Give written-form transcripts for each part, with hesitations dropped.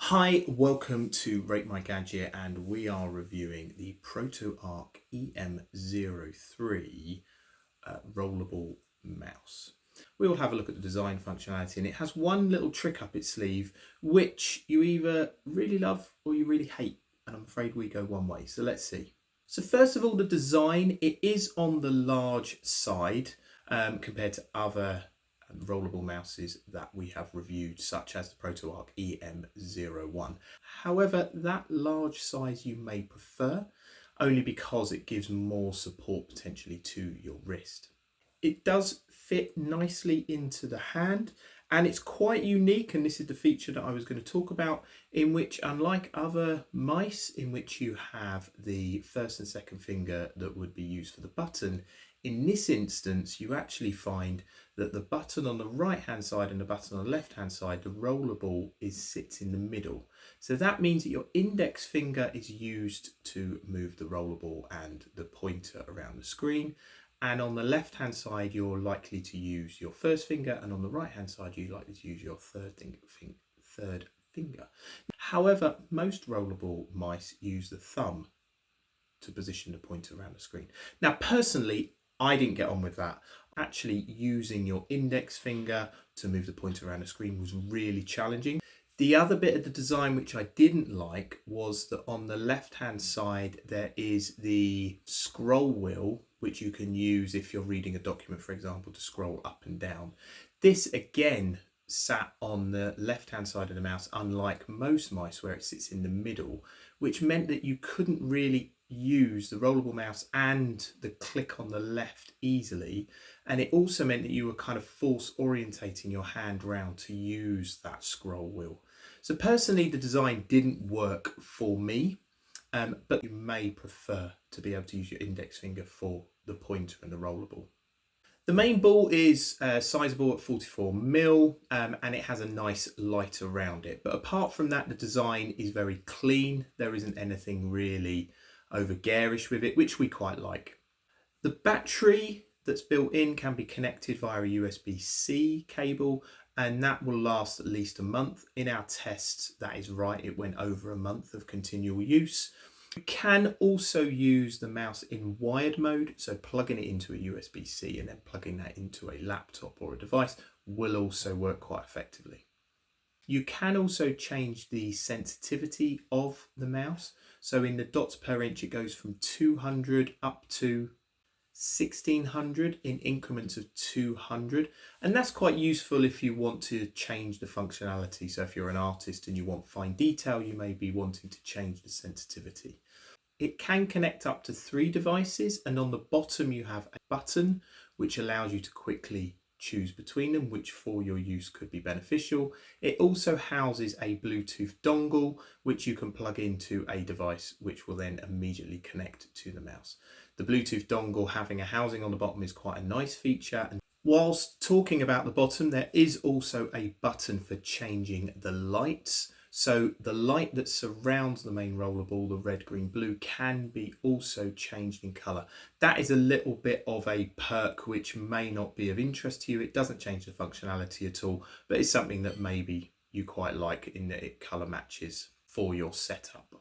Hi, welcome to Rate My Gadget, and we are reviewing the Protoarc EM03 rollable mouse. We'll have a look at the design functionality, and it has one little trick up its sleeve which you either really love or you really hate, and I'm afraid we go one way, so let's see. So first of all, the design, it is on the large side compared to other rollable mouses that we have reviewed, such as the Protoarc EM01. However, that large size you may prefer, only because it gives more support potentially to your wrist. It does fit nicely into the hand, and it's quite unique, and this is the feature that I was going to talk about, in which, unlike other mice in which you have the first and second finger that would be used for the button, in this instance you actually find that the button on the right hand side and the button on the left hand side, the rollable, sits in the middle. So that means that your index finger is used to move the rollable and the pointer around the screen, and on the left hand side you're likely to use your first finger, and on the right hand side you're likely to use your third finger. However, most rollable mice use the thumb to position the pointer around the screen. Now personally, I didn't get on with that. Actually using your index finger to move the pointer around the screen was really challenging. The other bit of the design which I didn't like was that on the left hand side there is the scroll wheel, which you can use if you're reading a document, for example, to scroll up and down. This again sat on the left hand side of the mouse, unlike most mice where it sits in the middle, which meant that you couldn't really use the rollable mouse and the click on the left easily, and it also meant that you were kind of force orientating your hand round to use that scroll wheel. So personally the design didn't work for me, but you may prefer to be able to use your index finger for the pointer and the rollable. The main ball is sizable at 44mm, and it has a nice light around it. But apart from that, the design is very clean. There isn't anything really over garish with it, which we quite like. The battery that's built in can be connected via a USB-C cable, and that will last at least a month. In our tests, that is right, it went over a month of continual use. You can also use the mouse in wired mode, so plugging it into a USB-C and then plugging that into a laptop or a device will also work quite effectively. You can also change the sensitivity of the mouse. So in the dots per inch, it goes from 200 up to 1600 in increments of 200, and that's quite useful if you want to change the functionality. So if you're an artist and you want fine detail, you may be wanting to change the sensitivity. It can connect up to 3 devices, and on the bottom you have a button which allows you to quickly choose between them, which for your use could be beneficial. It also houses a Bluetooth dongle which you can plug into a device, which will then immediately connect to the mouse. The Bluetooth dongle having a housing on the bottom is quite a nice feature. And whilst talking about the bottom, there is also a button for changing the lights. So the light that surrounds the main rollerball, the red, green, blue, can be also changed in colour. That is a little bit of a perk which may not be of interest to you. It doesn't change the functionality at all, but it's something that maybe you quite like in that it colour matches for your setup.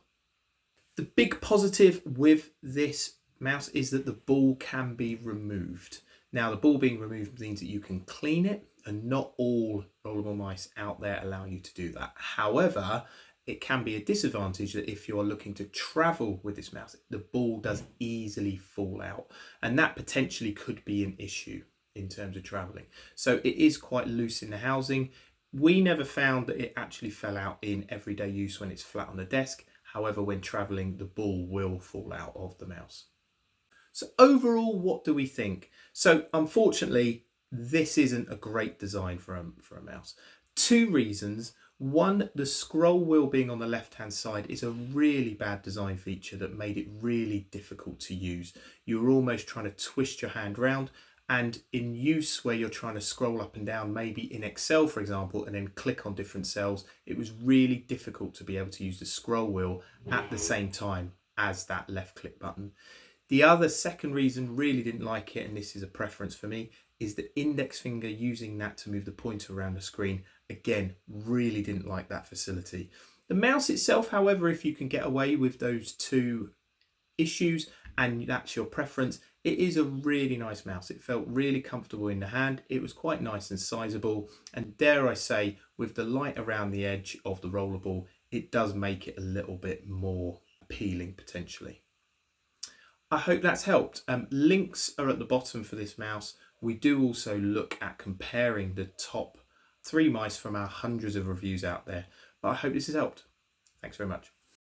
The big positive with this mouse is that the ball can be removed. Now, the ball being removed means that you can clean it, and not all rollable mice out there allow you to do that. However, it can be a disadvantage that if you're looking to travel with this mouse, the ball does easily fall out, and that potentially could be an issue in terms of traveling. So it is quite loose in the housing. We never found that it actually fell out in everyday use when it's flat on the desk. However, when traveling, the ball will fall out of the mouse. So overall, what do we think? So unfortunately, this isn't a great design for a mouse. 2 reasons. One, the scroll wheel being on the left hand side is a really bad design feature that made it really difficult to use. You're almost trying to twist your hand around, and in use where you're trying to scroll up and down, maybe in Excel for example, and then click on different cells, it was really difficult to be able to use the scroll wheel at the same time as that left click button. The other second reason really didn't like it, and this is a preference for me, is the index finger using that to move the pointer around the screen again, really didn't like that facility. The mouse itself, however, if you can get away with those two issues and that's your preference, it is a really nice mouse. It felt really comfortable in the hand. It was quite nice and sizable, and dare I say, with the light around the edge of the rollerball, it does make it a little bit more appealing potentially. I hope that's helped. Links are at the bottom for this mouse. We do also look at comparing the top 3 mice from our hundreds of reviews out there, but I hope this has helped. Thanks very much.